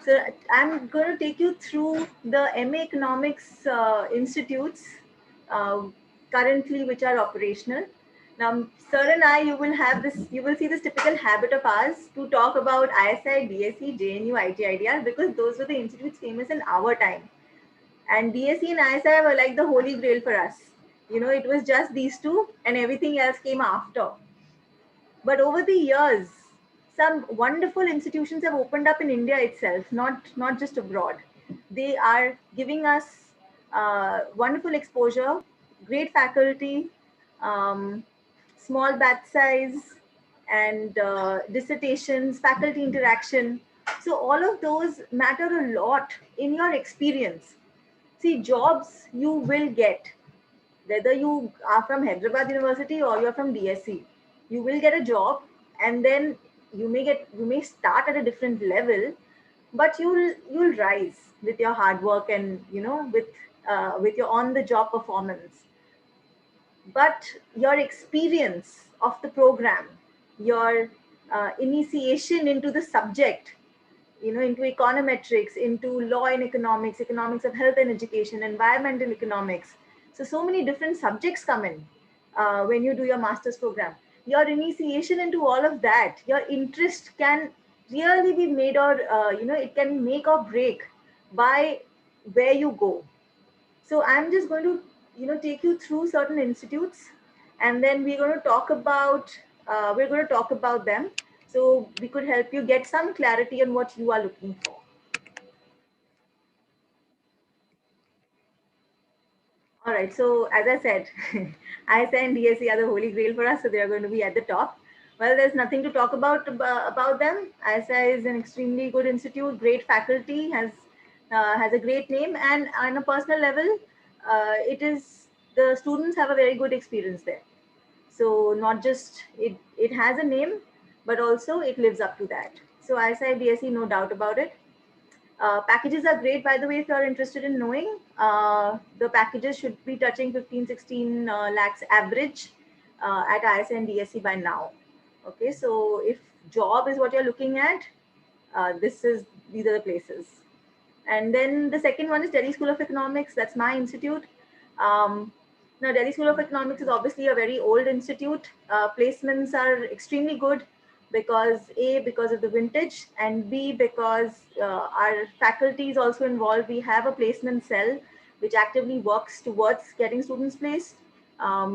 So I'm going to take you through the MA Economics institutes currently which are operational. Now, sir and I, you will see this typical habit of ours to talk about ISI, DSE, JNU, IGIDR because those were the institutes famous in our time. And DSE and ISI were like the holy grail for us. You know, it was just these two and everything else came after. But over the years, some wonderful institutions have opened up in India itself, not just abroad. They are giving us wonderful exposure, great faculty, um, small batch size, and dissertations, faculty interaction. So all of those matter a lot in your experience. See, jobs you will get, whether you are from Hyderabad University or you're from DSE, you will get a job, and then you may start at a different level, but you'll rise with your hard work and with your on the job performance. But your experience of the program, your initiation into the subject, into econometrics, into law and economics, economics of health and education, environmental economics. So many different subjects come in when you do your master's program. Your initiation into all of that, your interest can really be made or, it can make or break by where you go. So I'm just going to, take you through certain institutes, and then we're going to talk about them, so we could help you get some clarity on what you are looking for. All right. So as I said, ISI and DSE are the holy grail for us, so they are going to be at the top. Well, there's nothing to talk about them. ISI is an extremely good institute, great faculty, has a great name, and on a personal level, the students have a very good experience there. So not just it has a name, but also it lives up to that. So ISI DSE, no doubt about it. Packages are great, by the way, if you're interested in knowing. The packages should be touching 15, 16 lakhs average at ISI and DSE by now. Okay, so if job is what you're looking at, these are the places. And then the second one is Delhi School of Economics. That's my institute. Now, Delhi School of Economics is obviously a very old institute. Placements are extremely good because A, because of the vintage, and B, because our faculty is also involved. We have a placement cell which actively works towards getting students placed.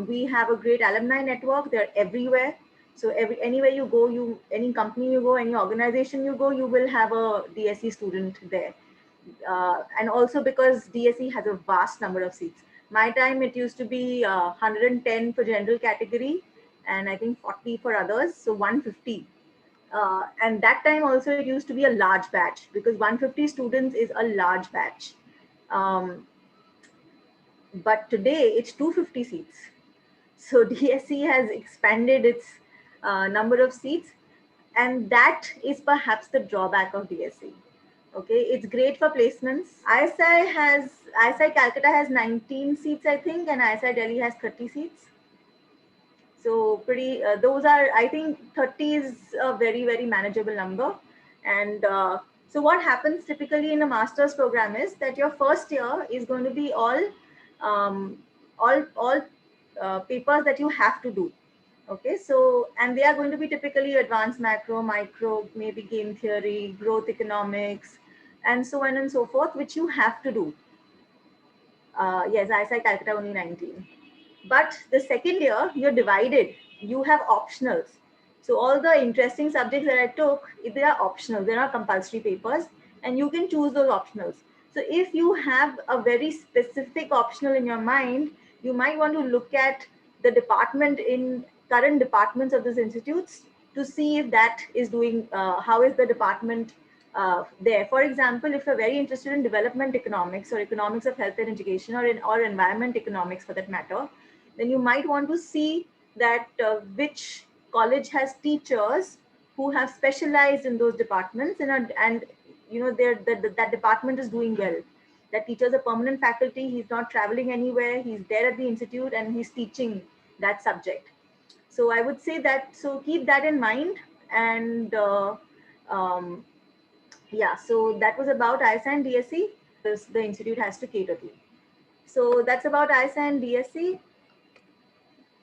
We have a great alumni network. They're everywhere. So anywhere you go, any company you go, any organization you go, you will have a DSE student there. And also because DSE has a vast number of seats. My time, it used to be 110 for general category, and I think 40 for others, so 150. And that time also it used to be a large batch, because 150 students is a large batch. But today it's 250 seats. So DSE has expanded its number of seats, and that is perhaps the drawback of DSE. Okay, it's great for placements. ISI Calcutta has 19 seats, I think, and ISI Delhi has 30 seats. So those are, I think 30 is a very, very manageable number. And so what happens typically in a master's program is that your first year is going to be all papers that you have to do. Okay, so, and they are going to be typically advanced macro, micro, maybe game theory, growth economics, and so on and so forth, which you have to do. Yes, ISI Calcutta only 19. But the second year, you're divided. You have optionals. So all the interesting subjects that I took, they are optional. They're not compulsory papers, and you can choose those optionals. So if you have a very specific optional in your mind, you might want to look at the department in current departments of these institutes to see if that is doing, how is the department there. For example, if you're very interested in development economics or economics of health and education, or environment economics for that matter, then you might want to see that which college has teachers who have specialized in those departments, and that department is doing well. That teacher is a permanent faculty. He's not traveling anywhere. He's there at the institute and he's teaching that subject. So I would say that, so keep that in mind, and yeah, so that was about ISI and DSE. The institute has to cater to. So that's about ISI and DSE.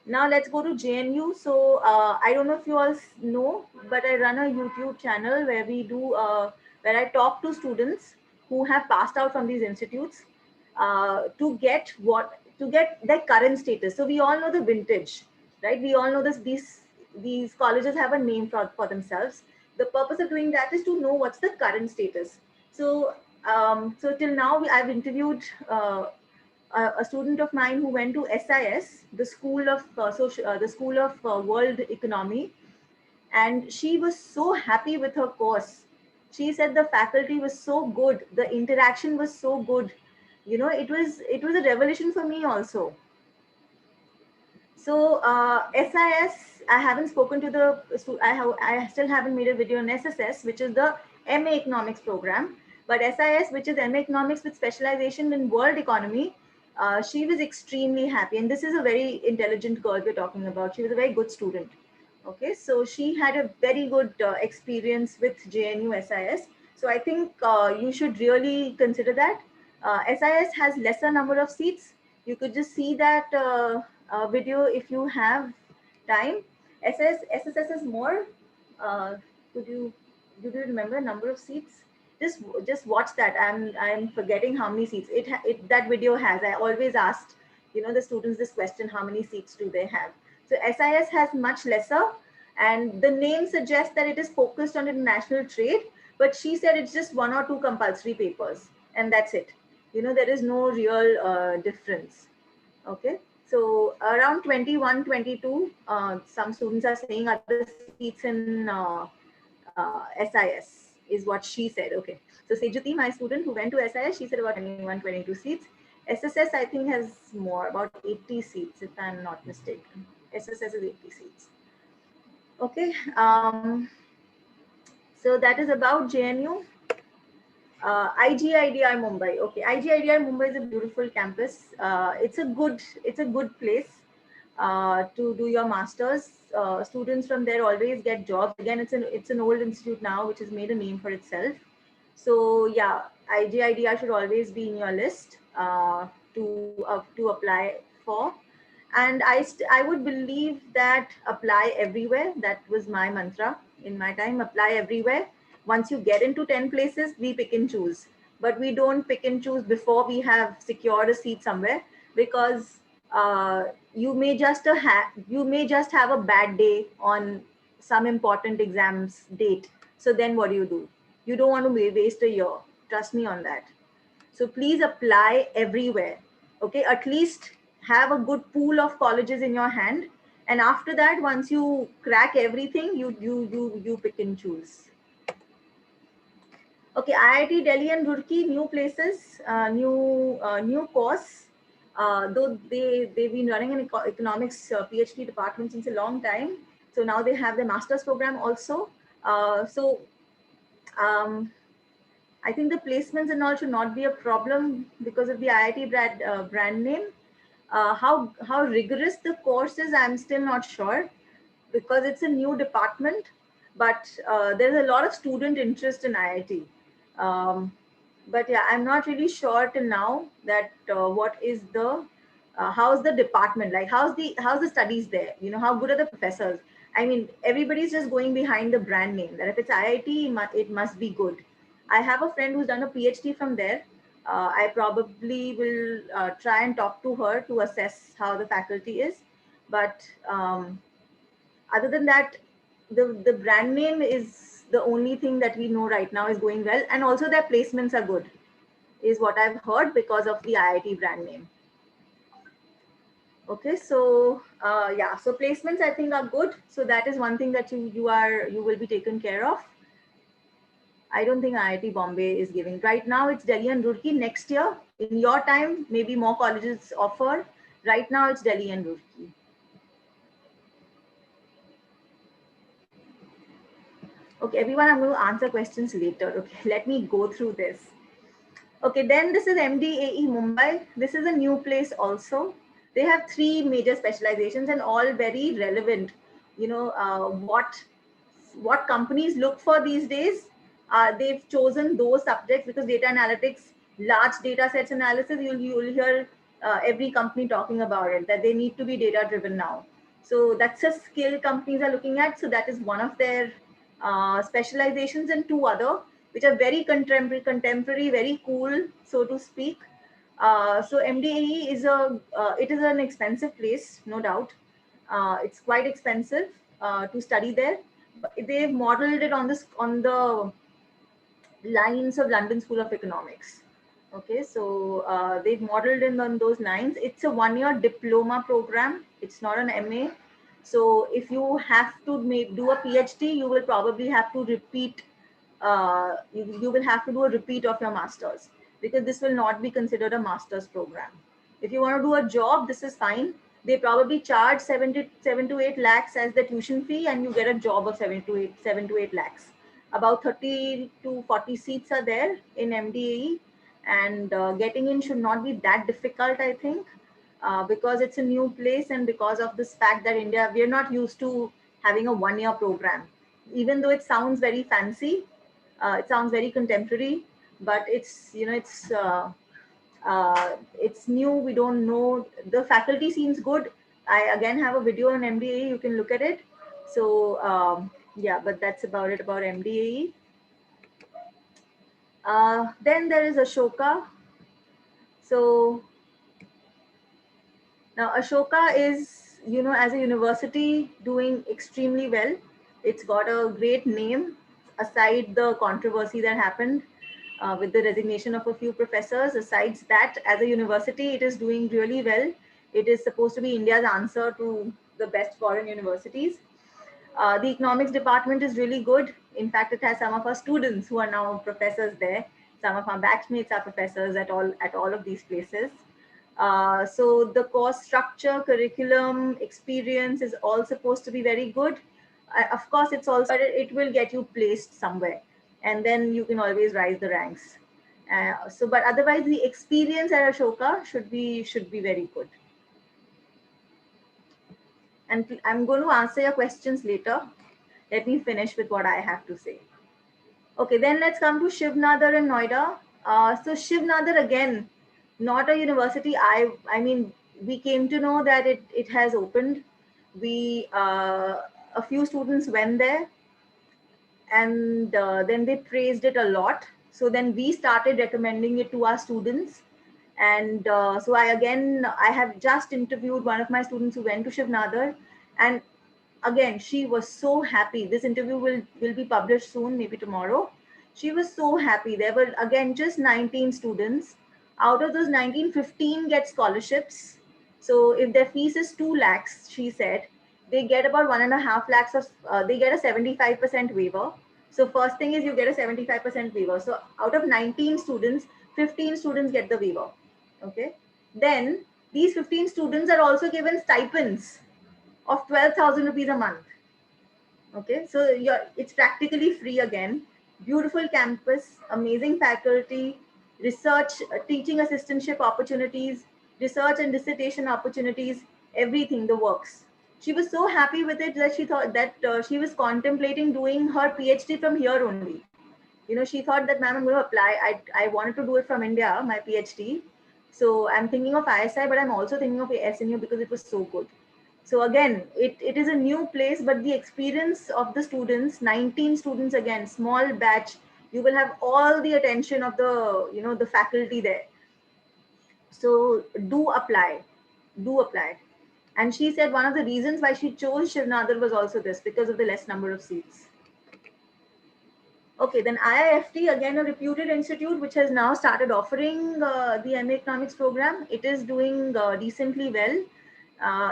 Now let's go to JNU. So I don't know if you all know, but I run a YouTube channel where where I talk to students who have passed out from these institutes to get their current status. So we all know the vintage, right? We all know these colleges have a name for themselves. The purpose of doing that is to know what's the current status. So so till now I've interviewed a student of mine who went to SIS, the School of World Economy, and she was so happy with her course. She said the faculty was so good, the interaction was so good. You know, it was a revelation for me also. So SIS, I haven't spoken to I still haven't made a video on SSS, which is the MA Economics program. But SIS, which is MA Economics with specialization in world economy, she was extremely happy. And this is a very intelligent girl we're talking about. She was a very good student. Okay, so she had a very good experience with JNU SIS. So I think you should really consider that. SIS has lesser number of seats. You could just see that video if you have time. SSS is more. Uh, could you do you remember number of seats? Just watch that. I'm forgetting how many seats it that video has. I always asked the students this question: how many seats do they have? So SIS has much lesser, and the name suggests that it is focused on international trade. But she said it's just one or two compulsory papers, and that's it. There is no real difference. Okay, so around 21, 22, some students are saying other seats in SIS is what she said. Okay, so Sejuti, my student who went to SIS, she said about 21, 22 seats. SSS, I think, has more, about 80 seats, if I'm not mistaken. SSS is 80 seats. Okay, so that is about JNU. IGIDR Mumbai. Okay, IGIDR Mumbai is a beautiful campus. It's a good place to do your masters. Students from there always get jobs. Again, it's an old institute now, which has made a name for itself. So yeah, IGIDR should always be in your list to apply for. And I would believe that apply everywhere. That was my mantra in my time. Apply everywhere. Once you get into 10 places, we pick and choose. But we don't pick and choose before we have secured a seat somewhere, because you may just have a bad day on some important exams date. So then what do? You don't want to waste a year. Trust me on that. So please apply everywhere. Okay, at least have a good pool of colleges in your hand, and after that, once you crack everything, you pick and choose. Okay, IIT Delhi and Roorkee, new places, new course. Though they've been running an economics PhD department since a long time, so now they have the master's program also. Um, I think the placements and all should not be a problem because of the IIT brand name. How rigorous the course is, I'm still not sure, because it's a new department. But there's a lot of student interest in IIT. But yeah, I'm not really sure till now that what is the how's the department, like how's the studies there, how good are the professors. I mean, everybody's just going behind the brand name, that if it's IIT, it must be good. I have a friend who's done a PhD from there. I probably will try and talk to her to assess how the faculty is. But other than that, the brand name is the only thing that we know right now is going well, and also their placements are good, is what I've heard, because of the IIT brand name. Okay, so yeah, so placements I think are good. So that is one thing that you will be taken care of. I don't think IIT Bombay is giving right now. It's Delhi and Roorkee. Next year, in your time, maybe more colleges offer. Right now, it's Delhi and Roorkee. Okay, everyone, I'm going to answer questions later. Okay, let me go through this. Okay, then this is MDAE Mumbai. This is a new place also. They have 3 major specializations and all very relevant. What companies look for these days? they've chosen those subjects because data analytics, large data sets analysis, you'll hear every company talking about it, that they need to be data driven now. So that's a skill companies are looking at. So that is one of their specializations, and two other which are very contemporary, very cool, so to speak. So MDAE is it is an expensive place, no doubt. It's quite expensive to study there. But they've modeled it on the lines of London School of Economics. Okay, so they've modeled in on those lines. It's a one-year diploma program. It's not an MA. So if you have to do a PhD, you will probably have to repeat. You will have to do a repeat of your masters, because this will not be considered a master's program. If you want to do a job, this is fine. They probably charge 7 to 8 lakhs as the tuition fee, and you get a job of 7 to 8 lakhs. About 30 to 40 seats are there in MDAE, and getting in should not be that difficult, I think, because it's a new place, and because of this fact that India, we are not used to having a one-year program. Even though it sounds very fancy, it sounds very contemporary, but it's new. We don't know. The faculty seems good. I again have a video on MDAE. You can look at it. So yeah, but that's about it about MDAE. Then there is Ashoka. So now Ashoka is, as a university, doing extremely well. It's got a great name, aside the controversy that happened with the resignation of a few professors. Besides that, as a university, it is doing really well. It is supposed to be India's answer to the best foreign universities. The economics department is really good. In fact, it has some of our students who are now professors there. Some of our batchmates are professors at all of these places. So the course structure, curriculum, experience is all supposed to be very good. Of course, it will get you placed somewhere, and then you can always rise the ranks. But otherwise, the experience at Ashoka should be very good. And I'm going to answer your questions later. Let me finish with what I have to say. Okay, then let's come to Shiv Nadar in Noida. So Shiv Nadar, again, not a university. I mean, we came to know that it has opened. A few students went there, and then they praised it a lot. So then we started recommending it to our students. And so I have just interviewed one of my students who went to Shiv Nadar, and again, she was so happy. This interview will be published soon, maybe tomorrow. She was so happy. There were, again, just 19 students. Out of those 19, 15 get scholarships. So if their fees is 2 lakhs, she said, they get about 1.5 lakhs of, they get a 75% waiver. So first thing is you get a 75% waiver. So out of 19 students, 15 students get the waiver. Okay. Then these 15 students are also given stipends of 12,000 rupees a month. Okay, so it's practically free again. Beautiful campus, amazing faculty, research, teaching assistantship opportunities, research and dissertation opportunities, everything, the works. She was so happy with it that she thought that she was contemplating doing her PhD from here only. She thought that, ma'am, I'm going to apply. I wanted to do it from India, my PhD. So I'm thinking of ISI, but I'm also thinking of SNU because it was so good. So again, it is a new place, but the experience of the students, 19 students, again, small batch, you will have all the attention of the faculty there. So do apply. And she said one of the reasons why she chose Shiv Nadar was also this, because of the less number of seats. Okay, then IIFT, again a reputed institute which has now started offering the MA Economics program. It is doing decently well.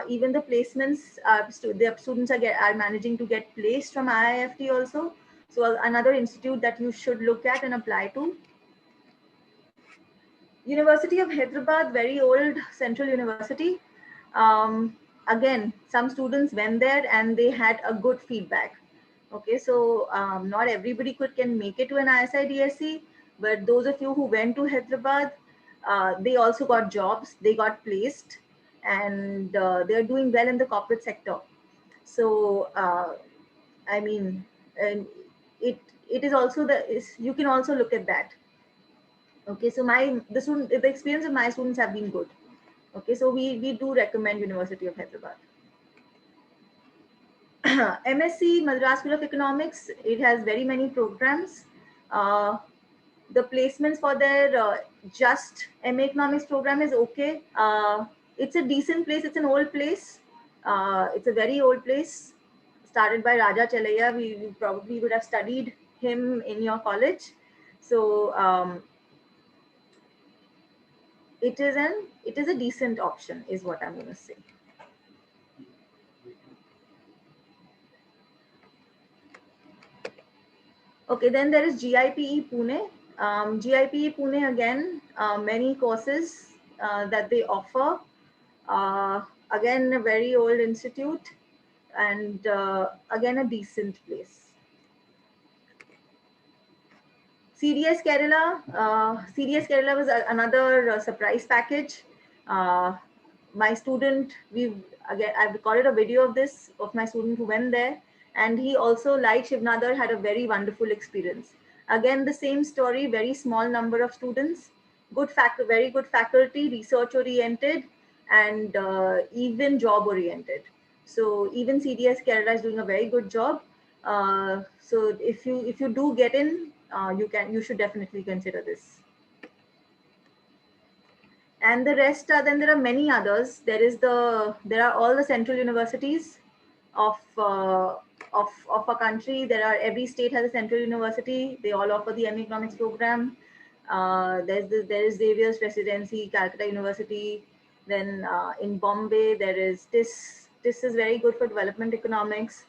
Even the placements, the students are managing to get placed from IIFT also. So another institute that you should look at and apply to. University of Hyderabad, very old central university. Again, some students went there and they had a good feedback. Okay, so not everybody can make it to an ISI DSE, but those of you who went to Hyderabad, they also got jobs, they got placed, and they're doing well in the corporate sector. So I mean, and it is also you can also look at that. Okay, so the experience of my students have been good. Okay, so we do recommend University of Hyderabad. MSc Madras School of Economics, it has very many programs. The placements for their just MA Economics program is okay. It's a decent place. It's an old place. It's a very old place, started by Raja Chalaya. We probably would have studied him in your college. So it is a decent option, is what I'm going to say. Okay, then there is GIPE Pune. GIPE Pune, again, many courses that they offer. Again, a very old institute, and again, a decent place. CDS Kerala was another surprise package. My student, I've recorded a video of this, of my student who went there, and he also, like Shivnadar, had a very wonderful experience. Again, the same story, very small number of students, very good faculty, research oriented, and even job oriented. So even CDS Kerala is doing a very good job. So if you do get in, you should definitely consider this. And the rest are, then there are many others. There are all the central universities of a country. Every state has a central university. They all offer the MA Economics program. There is Xavier's Presidency, Calcutta University. Then in Bombay there is this. This is very good for development economics.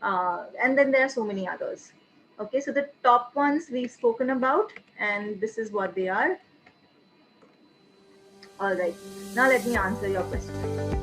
And then there are so many others. Okay, so the top ones we've spoken about, and this is what they are. All right, now let me answer your question.